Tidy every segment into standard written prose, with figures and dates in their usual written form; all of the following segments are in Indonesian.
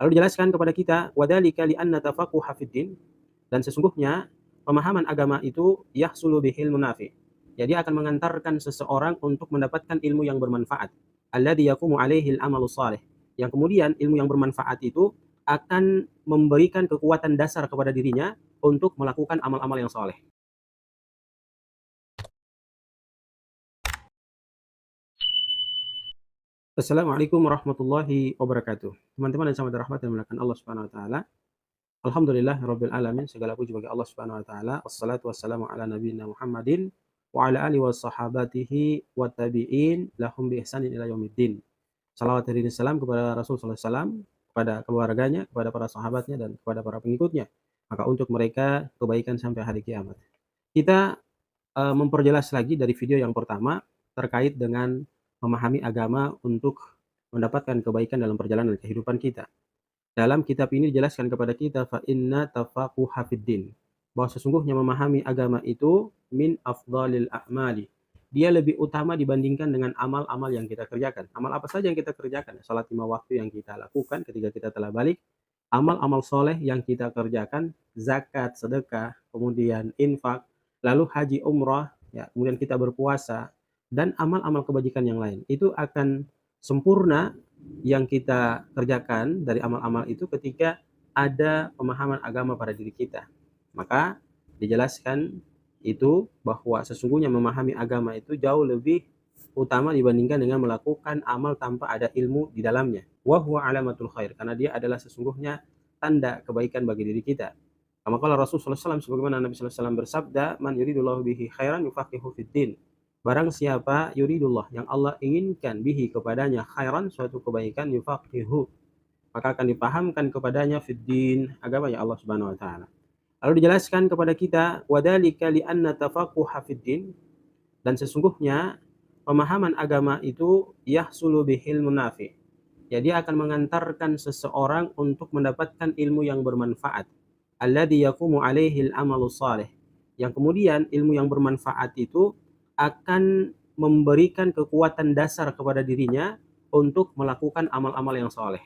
Lalu dijelaskan kepada kita, wadzalika li'anna tafaqquha fid din, dan sesungguhnya pemahaman agama itu yahsulu bihil munafi. Jadi akan mengantarkan seseorang untuk mendapatkan ilmu yang bermanfaat. Alladzi yaqumu alaihi al-amalu shalih. Yang kemudian ilmu yang bermanfaat itu akan memberikan kekuatan dasar kepada dirinya untuk melakukan amal-amal yang soleh. Assalamualaikum warahmatullahi wabarakatuh. Teman-teman yang sama dirahmati dan dimuliakan Allah Subhanahu wa taala. Alhamdulillah rabbil alamin, segala puji bagi Allah Subhanahu wa taala. Wassalatu wassalamu ala nabiyina Muhammadin wa ala alihi wa sahabatihi wa tabi'in lahum bi ihsanin ila yaumiddin. Salawat dan salam kepada Rasul sallallahu alaihi wasallam, kepada keluarganya, kepada para sahabatnya dan kepada para pengikutnya. Maka untuk mereka kebaikan sampai hari kiamat. Kita memperjelas lagi dari video yang pertama terkait dengan memahami agama untuk mendapatkan kebaikan dalam perjalanan kehidupan kita. Dalam kitab ini dijelaskan kepada kita fa inna tafaquha fid din, bahwa sesungguhnya memahami agama itu min afdhalil a'mali. Dia lebih utama dibandingkan dengan amal-amal yang kita kerjakan. Amal apa saja yang kita kerjakan? Salat 5 waktu yang kita lakukan ketika kita telah balik, amal-amal soleh yang kita kerjakan, zakat, sedekah, kemudian infak, lalu haji umrah, ya, kemudian kita berpuasa, dan amal-amal kebajikan yang lain. Itu akan sempurna yang kita kerjakan dari amal-amal itu ketika ada pemahaman agama pada diri kita. Maka dijelaskan itu bahwa sesungguhnya memahami agama itu jauh lebih utama dibandingkan dengan melakukan amal tanpa ada ilmu di dalamnya. Wa huwa alamatul khair, karena dia adalah sesungguhnya tanda kebaikan bagi diri kita. Kama qala Rasulullah SAW, sebagaimana Nabi SAW bersabda, man yuridullahu bihi khairan yufaqihu fid din. Barang siapa yuridullah, yang Allah inginkan bihi kepadanya khairan, suatu kebaikan, yufaqihu, maka akan dipahamkan kepadanya fid din, agama ya Allah Subhanahu wa taala. Lalu dijelaskan kepada kita, wadzalika li'anna tafaqquha fid din, dan sesungguhnya pemahaman agama itu yahsulu bihil munafi. Jadi akan mengantarkan seseorang untuk mendapatkan ilmu yang bermanfaat. Alladzi yaqumu alaihi al-amalu shalih. Yang kemudian ilmu yang bermanfaat itu akan memberikan kekuatan dasar kepada dirinya untuk melakukan amal-amal yang soleh.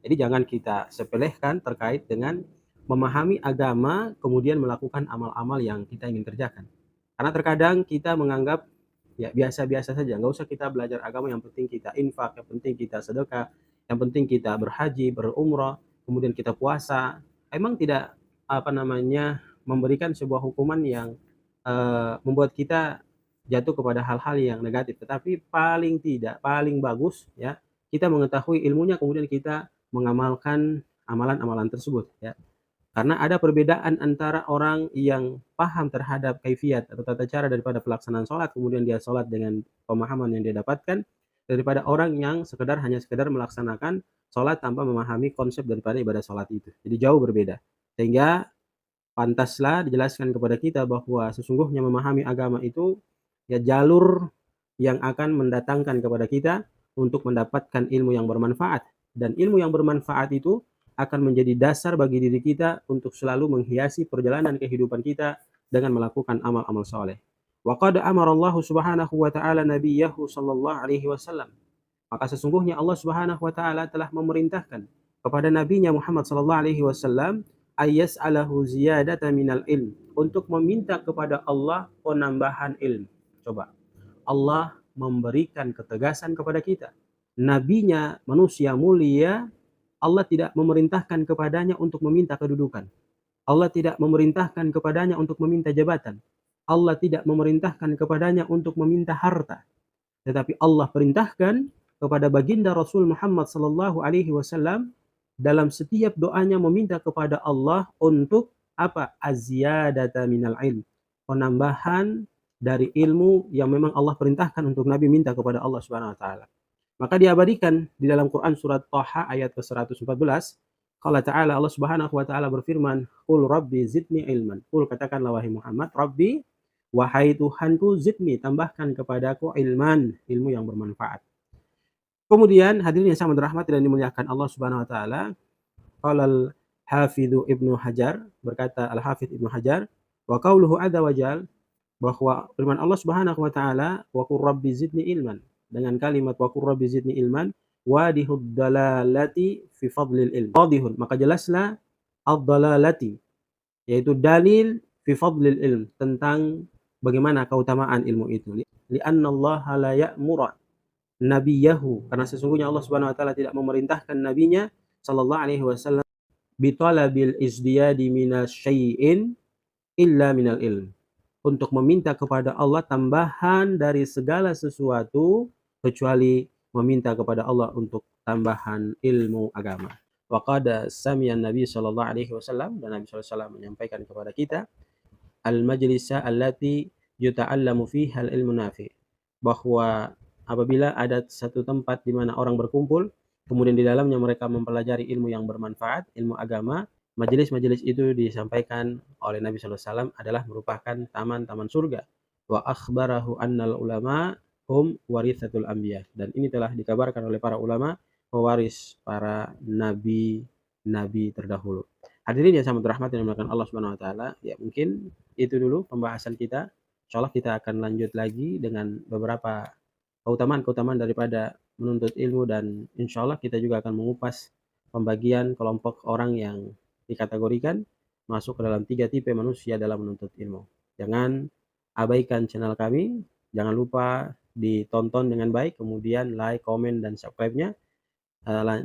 Jadi jangan kita sepelehkan terkait dengan memahami agama kemudian melakukan amal-amal yang kita ingin kerjakan. Karena terkadang kita menganggap ya biasa-biasa saja, nggak usah kita belajar agama, yang penting kita infak, yang penting kita sedekah, yang penting kita berhaji, berumrah, kemudian kita puasa. Emang tidak memberikan sebuah hukuman yang membuat kita jatuh kepada hal-hal yang negatif, tetapi paling tidak, paling bagus ya, kita mengetahui ilmunya kemudian kita mengamalkan amalan-amalan tersebut ya. Karena ada perbedaan antara orang yang paham terhadap kaifiat atau tata cara daripada pelaksanaan sholat, kemudian dia sholat dengan pemahaman yang dia dapatkan, daripada orang yang hanya sekedar melaksanakan sholat tanpa memahami konsep daripada ibadah sholat itu. Jadi jauh berbeda. Sehingga pantaslah dijelaskan kepada kita bahwa sesungguhnya memahami agama itu ya jalur yang akan mendatangkan kepada kita untuk mendapatkan ilmu yang bermanfaat. Dan ilmu yang bermanfaat itu akan menjadi dasar bagi diri kita untuk selalu menghiasi perjalanan kehidupan kita dengan melakukan amal-amal soleh. Wa qad amara Allah Subhanahu wa taala nabiyahu sallallahu alaihi wasallam. Maka sesungguhnya Allah Subhanahu wa taala telah memerintahkan kepada nabinya Muhammad sallallahu alaihi wasallam ayyas'alahu ziyadatan minal ilm, untuk meminta kepada Allah penambahan ilmu. Coba, Allah memberikan ketegasan kepada kita. Nabinya manusia mulia, Allah tidak memerintahkan kepadanya untuk meminta kedudukan. Allah tidak memerintahkan kepadanya untuk meminta jabatan. Allah tidak memerintahkan kepadanya untuk meminta harta. Tetapi Allah perintahkan kepada baginda Rasul Muhammad sallallahu alaihi wasallam dalam setiap doanya meminta kepada Allah untuk apa? Az-ziyadata minal ilm. Penambahan dari ilmu yang memang Allah perintahkan untuk Nabi minta kepada Allah Subhanahu wa taala. Maka diabadikan di dalam Quran surat Thaha ayat ke-114. Qala ta'ala, Allah Subhanahu wa taala berfirman, "Qul rabbi zidni ilman." Qul, katakanlah wahai Muhammad, Rabbi, wahai Tuhanku, zidni, tambahkan kepadaku ilman, ilmu yang bermanfaat. Kemudian hadirin yang sama dirahmati dan dimuliakan Allah Subhanahu wa taala, qala al-Hafidz Ibnu Hajar, berkata Al-Hafidz Ibnu Hajar, wa qauluhu adza wajal, bahwa firman Allah Subhanahu wa taala, wa qur rabbi zidni ilman, dengan kalimat wa qur rabbi zidni ilman, wadihud dalalati fi fadlil ilm. Wadihun, maka jelaslah ad-dalalati, yaitu dalil fi fadlil ilm, tentang bagaimana keutamaan ilmu itu. Li'anna Allah la ya'muru nabiyahu, karena sesungguhnya Allah Subhanahu wa taala tidak memerintahkan nabinya sallallahu alaihi wasallam bi talabil izdiyadi minasyai'in illa minal ilm, untuk meminta kepada Allah tambahan dari segala sesuatu kecuali meminta kepada Allah untuk tambahan ilmu agama. Wa qad sami'a Nabi sallallahu alaihi wasallam, dan Nabi sallallahu alaihi wasallam menyampaikan kepada kita, al majlisa allati yuta'allamu fiha al ilmu nafi, bahwa apabila ada satu tempat di mana orang berkumpul, kemudian di dalamnya mereka mempelajari ilmu yang bermanfaat, ilmu agama, majelis-majelis itu disampaikan oleh Nabi sallallahu alaihi wasallam adalah merupakan taman-taman surga. Wa akhbarahu annal ulama hum warithatul anbiya, dan ini telah dikabarkan oleh para ulama, pewaris para nabi terdahulu. Hadirin yang sangat dirahmati dan dimuliakan Allah Subhanahu wa taala, ya mungkin itu dulu pembahasan kita. Insyaallah kita akan lanjut lagi dengan beberapa keutamaan-keutamaan daripada menuntut ilmu, dan insyaallah kita juga akan mengupas pembagian kelompok orang yang dikategorikan masuk ke dalam 3 tipe manusia dalam menuntut ilmu. Jangan abaikan channel kami, jangan lupa ditonton dengan baik, kemudian like, komen, dan subscribe-nya.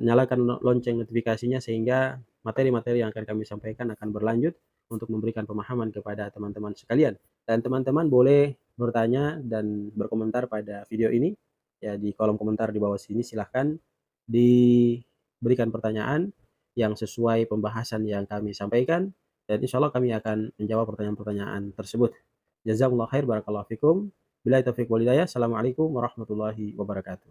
Nyalakan lonceng notifikasinya sehingga materi-materi yang akan kami sampaikan akan berlanjut untuk memberikan pemahaman kepada teman-teman sekalian. Dan teman-teman boleh bertanya dan berkomentar pada video ini, ya, di kolom komentar di bawah sini. Silahkan diberikan pertanyaan yang sesuai pembahasan yang kami sampaikan, dan insya Allah kami akan menjawab pertanyaan-pertanyaan tersebut. Jazakumullah khair, barakallahu fikum. Billahi taufiq wal hidayah. Assalamualaikum warahmatullahi wabarakatuh.